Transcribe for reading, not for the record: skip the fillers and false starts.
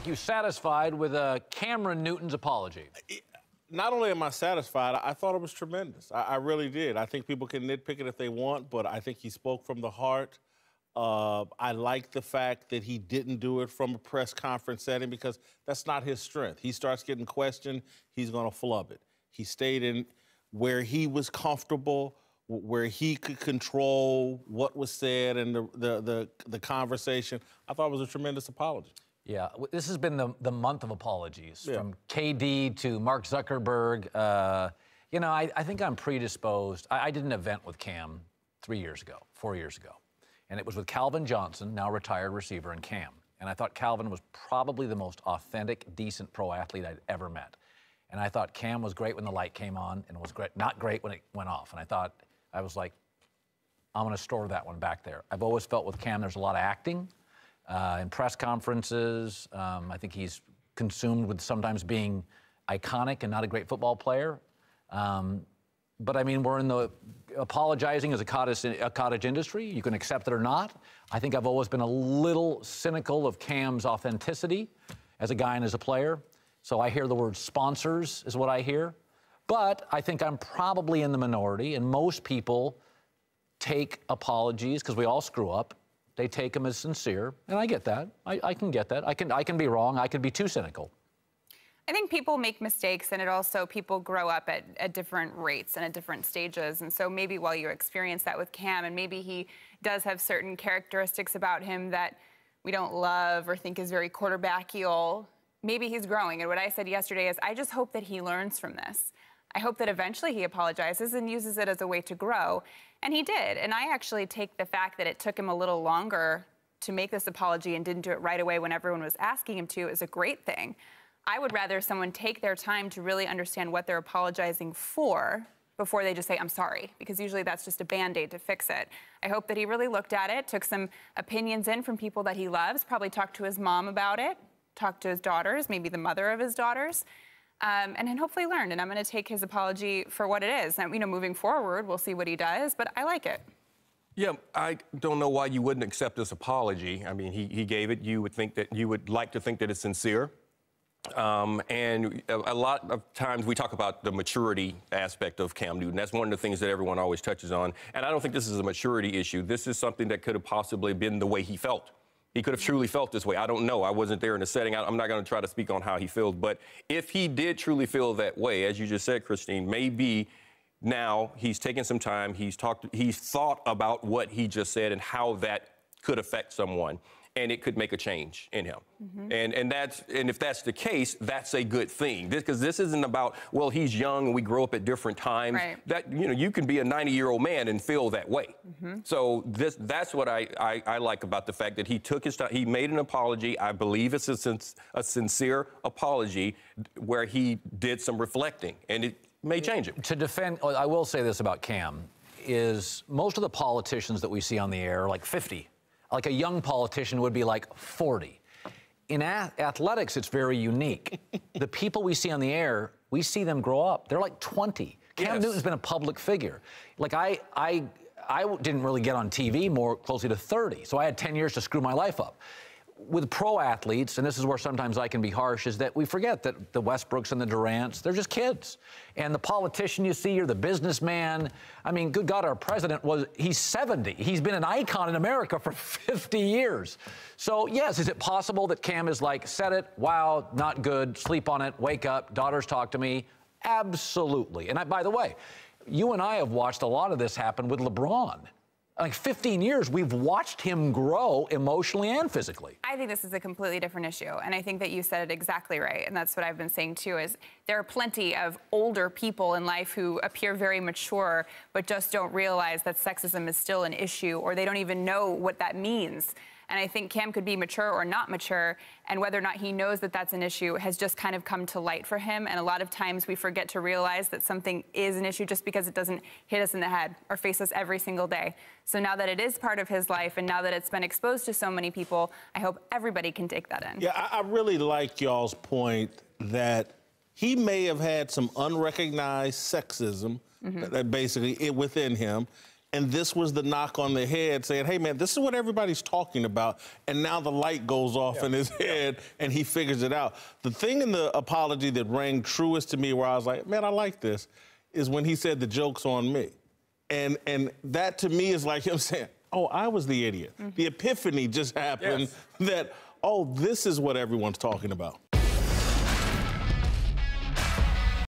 You satisfied with Cameron Newton's apology? Not only am I satisfied, I thought it was tremendous. I really did. I think people can nitpick it if they want, but I think he spoke from the heart. I like the fact that he didn't do it from a press conference setting because that's not his strength. He starts getting questioned, he's going to flub it. He stayed in where he was comfortable, where he could control what was said and the conversation. I thought it was a tremendous apology. Yeah, this has been the month of apologies, from KD to Mark Zuckerberg. You know, I think I'm predisposed. I did an event with Cam 4 years ago, and it was with Calvin Johnson, now retired receiver, and Cam. And I thought Calvin was probably the most authentic, decent pro athlete I'd ever met. And I thought Cam was great when the light came on and was not great when it went off. And I was like, I'm going to store that one back there. I've always felt with Cam there's a lot of acting. In press conferences, I think he's consumed with sometimes being iconic and not a great football player. But I mean, we're in the apologizing as a cottage industry. You can accept it or not. I think I've always been a little cynical of Cam's authenticity as a guy and as a player. So I hear the word sponsors is what I hear. But I think I'm probably in the minority, and most people take apologies, because we all screw up. They take them as sincere, and I get that. I can get that. I can be wrong. I can be too cynical. I think people make mistakes, and people grow up at different rates and at different stages. And so maybe while you experience that with Cam, and maybe he does have certain characteristics about him that we don't love or think is very quarterbackial, maybe he's growing. And what I said yesterday is, I just hope that he learns from this. I hope that eventually he apologizes and uses it as a way to grow. And he did. And I actually take the fact that it took him a little longer to make this apology and didn't do it right away when everyone was asking him to as a great thing. I would rather someone take their time to really understand what they're apologizing for before they just say, I'm sorry, because usually that's just a Band-Aid to fix it. I hope that he really looked at it, took some opinions in from people that he loves, probably talked to his mom about it, talked to his daughters, maybe the mother of his daughters, and then hopefully learned. And I'm going to take his apology for what it is. And, you know, moving forward, we'll see what he does, but I like it. Yeah, I don't know why you wouldn't accept this apology. I mean, he gave it. You would like to think that it's sincere. And a lot of times we talk about the maturity aspect of Cam Newton. That's one of the things that everyone always touches on. And I don't think this is a maturity issue. This is something that could have possibly been the way he felt. He could have truly felt this way. I don't know. I wasn't there in the setting. I'm not going to try to speak on how he feels. But if he did truly feel that way, as you just said, Christine, maybe now he's taken some time. He's thought about what he just said and how that could affect someone. And it could make a change in him. Mm-hmm. And if that's the case, that's a good thing. Because this isn't about, well, he's young and we grow up at different times. Right. That, you know, you can be a 90-year-old man and feel that way. Mm-hmm. So that's what I like about the fact that he took his time. He made an apology. I believe it's a sincere apology where he did some reflecting, and it may change it. To defend, I will say this about Cam, is most of the politicians that we see on the air are like 50. Like a young politician would be like 40. In athletics, it's very unique. The people we see on the air, we see them grow up. They're like 20. Cam Newton's been a public figure. Like I didn't really get on TV more closely to 30, so I had 10 years to screw my life up. With pro athletes, and this is where sometimes I can be harsh, is that we forget that the Westbrooks and the Durants, they're just kids. And the politician you see, or the businessman, I mean, good God, our president he's 70. He's been an icon in America for 50 years. So, yes, is it possible that Cam is like, said it, wow, not good, sleep on it, wake up, daughters talk to me? Absolutely. And by the way, you and I have watched a lot of this happen with LeBron. Like 15 years, we've watched him grow emotionally and physically. I think this is a completely different issue, and I think that you said it exactly right, and that's what I've been saying too, is there are plenty of older people in life who appear very mature, but just don't realize that sexism is still an issue, or they don't even know what that means. And I think Cam could be mature or not mature, and whether or not he knows that that's an issue has just kind of come to light for him. And a lot of times we forget to realize that something is an issue just because it doesn't hit us in the head or face us every single day. So now that it is part of his life and now that it's been exposed to so many people, I hope everybody can take that in. Yeah, I really like y'all's point that he may have had some unrecognized sexism that basically within him. And this was the knock on the head saying, hey, man, this is what everybody's talking about. And now the light goes off in his head and he figures it out. The thing in the apology that rang truest to me where I was like, man, I like this, is when he said the joke's on me. And that to me is like him saying, oh, I was the idiot. The epiphany just happened that, oh, this is what everyone's talking about.